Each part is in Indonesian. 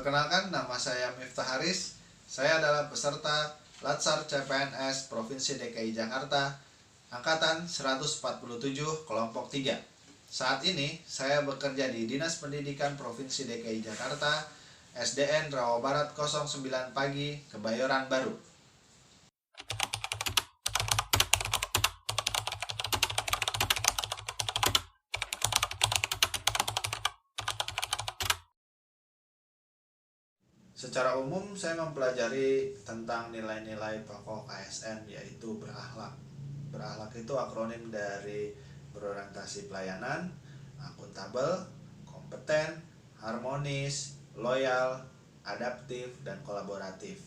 Perkenalkan, nama saya Miftah Haris. Saya adalah peserta Latsar CPNS Provinsi DKI Jakarta Angkatan 147 Kelompok 3. Saat ini saya bekerja di Dinas Pendidikan Provinsi DKI Jakarta, SDN Rawabarat 09 Pagi, Kebayoran Baru. Secara umum saya mempelajari tentang nilai-nilai pokok ASN, yaitu berakhlak. Berakhlak itu akronim dari berorientasi pelayanan, akuntabel, kompeten, harmonis, loyal, adaptif, dan kolaboratif.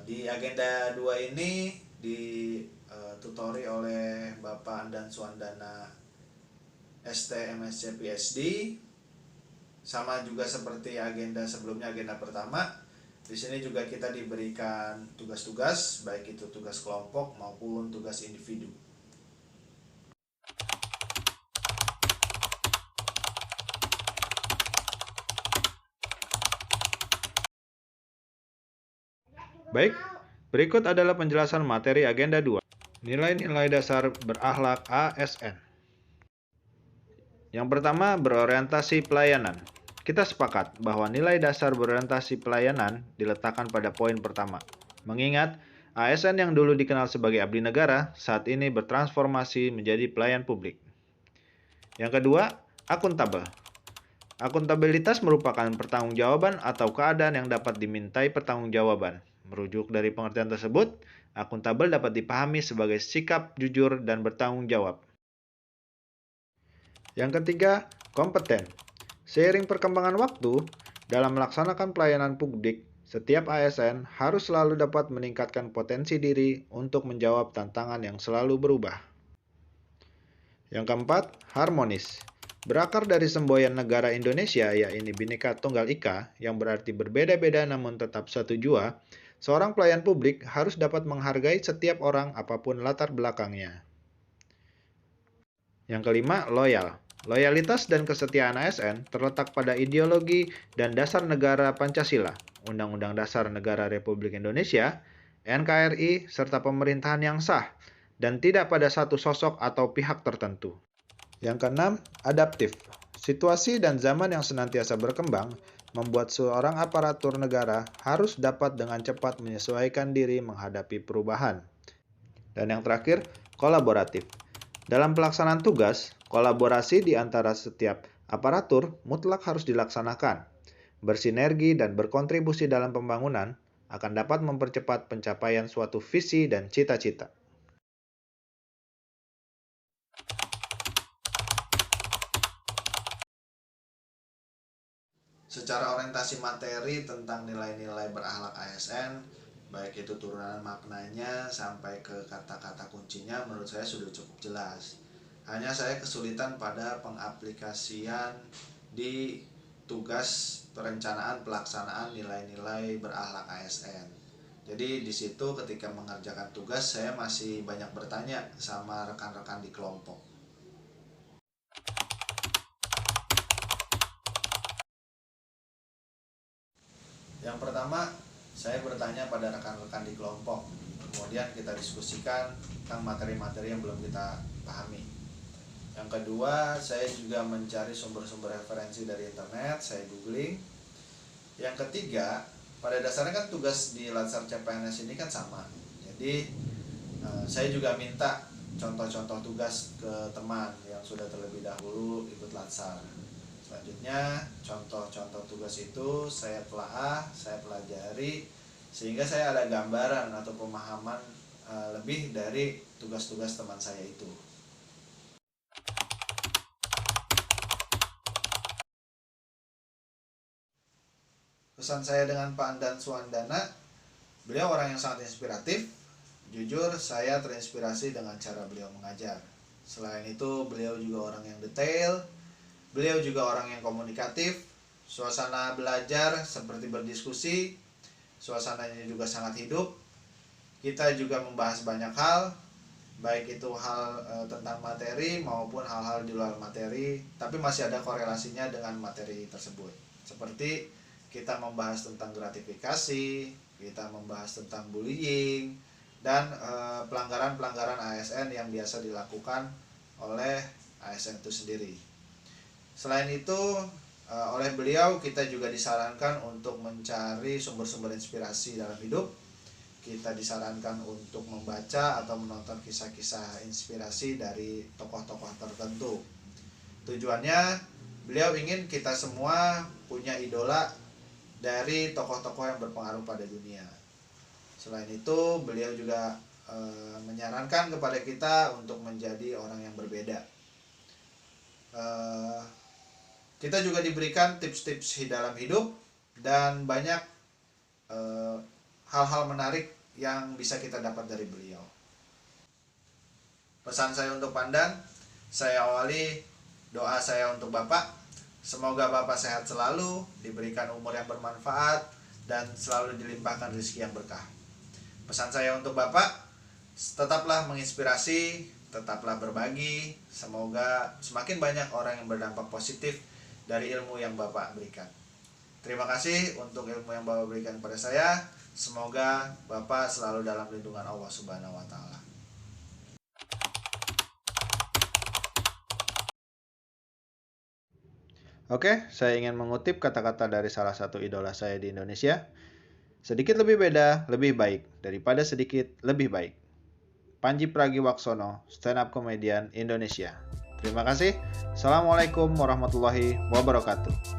Di agenda 2 ini ditutori oleh Bapak Andan Suwandana ST MSc PhD. Sama juga seperti agenda sebelumnya, agenda pertama. Di sini juga kita diberikan tugas-tugas, baik itu tugas kelompok maupun tugas individu. Baik, berikut adalah penjelasan materi agenda 2. Nilai-nilai dasar berakhlak ASN. Yang pertama, berorientasi pelayanan. Kita sepakat bahwa nilai dasar berorientasi pelayanan diletakkan pada poin pertama. Mengingat ASN yang dulu dikenal sebagai abdi negara, saat ini bertransformasi menjadi pelayan publik. Yang kedua, akuntabel. Akuntabilitas merupakan pertanggungjawaban atau keadaan yang dapat dimintai pertanggungjawaban. Merujuk dari pengertian tersebut, akuntabel dapat dipahami sebagai sikap jujur dan bertanggung jawab. Yang ketiga, kompeten. Seiring perkembangan waktu, dalam melaksanakan pelayanan publik, setiap ASN harus selalu dapat meningkatkan potensi diri untuk menjawab tantangan yang selalu berubah. Yang keempat, harmonis. Berakar dari semboyan negara Indonesia, yaitu Bhinneka Tunggal Ika, yang berarti berbeda-beda namun tetap satu jua, seorang pelayan publik harus dapat menghargai setiap orang apapun latar belakangnya. Yang kelima, loyal. Loyalitas dan kesetiaan ASN terletak pada ideologi dan dasar negara Pancasila, Undang-Undang Dasar Negara Republik Indonesia, NKRI, serta pemerintahan yang sah, dan tidak pada satu sosok atau pihak tertentu. Yang keenam, adaptif. Situasi dan zaman yang senantiasa berkembang membuat seorang aparatur negara harus dapat dengan cepat menyesuaikan diri menghadapi perubahan. Dan yang terakhir, kolaboratif. Dalam pelaksanaan tugas, kolaborasi di antara setiap aparatur mutlak harus dilaksanakan. Bersinergi dan berkontribusi dalam pembangunan akan dapat mempercepat pencapaian suatu visi dan cita-cita. Secara orientasi materi tentang nilai-nilai berakhlak ASN, baik itu turunan maknanya sampai ke kata-kata kuncinya, menurut saya sudah cukup jelas. Hanya saya kesulitan pada pengaplikasian di tugas perencanaan pelaksanaan nilai-nilai berakhlak ASN. Jadi di situ ketika mengerjakan tugas saya masih banyak bertanya sama rekan-rekan di kelompok. Yang pertama, saya bertanya pada rekan-rekan di kelompok. Kemudian kita diskusikan tentang materi-materi yang belum kita pahami. Yang kedua, saya juga mencari sumber-sumber referensi dari internet, saya googling. Yang ketiga, pada dasarnya kan tugas di Latsar CPNS ini kan sama. Jadi, saya juga minta contoh-contoh tugas ke teman yang sudah terlebih dahulu ikut Latsar. Selanjutnya, contoh-contoh tugas itu saya telaah, saya pelajari, sehingga saya ada gambaran atau pemahaman lebih dari tugas-tugas teman saya itu. Pesan saya dengan Pak Andan Suwandana, beliau orang yang sangat inspiratif. Jujur, saya terinspirasi dengan cara beliau mengajar. Selain itu, beliau juga orang yang detail. Beliau juga orang yang komunikatif. Suasana belajar seperti berdiskusi. Suasananya juga sangat hidup. Kita juga membahas banyak hal, baik itu hal tentang materi maupun hal-hal di luar materi, tapi masih ada korelasinya dengan materi tersebut. Seperti kita membahas tentang gratifikasi, kita membahas tentang bullying, dan pelanggaran-pelanggaran ASN yang biasa dilakukan oleh ASN itu sendiri. Selain itu, oleh beliau kita juga disarankan untuk mencari sumber-sumber inspirasi dalam hidup. Kita disarankan untuk membaca atau menonton kisah-kisah inspirasi dari tokoh-tokoh tertentu. Tujuannya, beliau ingin kita semua punya idola dari tokoh-tokoh yang berpengaruh pada dunia. Selain itu, beliau juga menyarankan kepada kita untuk menjadi orang yang berbeda. Kita juga diberikan tips-tips dalam hidup dan banyak hal-hal menarik yang bisa kita dapat dari beliau. Pesan saya untuk Pandan, saya awali doa saya untuk Bapak. Semoga Bapak sehat selalu, diberikan umur yang bermanfaat, dan selalu dilimpahkan rezeki yang berkah. Pesan saya untuk Bapak, tetaplah menginspirasi, tetaplah berbagi. Semoga semakin banyak orang yang berdampak positif dari ilmu yang Bapak berikan. Terima kasih untuk ilmu yang Bapak berikan kepada saya. Semoga Bapak selalu dalam lindungan Allah Subhanahu wa Ta'ala. Oke, saya ingin mengutip kata-kata dari salah satu idola saya di Indonesia. Sedikit lebih beda, lebih baik. Daripada sedikit, lebih baik. Panji Pragiwaksono, stand up comedian Indonesia. Terima kasih. Assalamualaikum warahmatullahi wabarakatuh.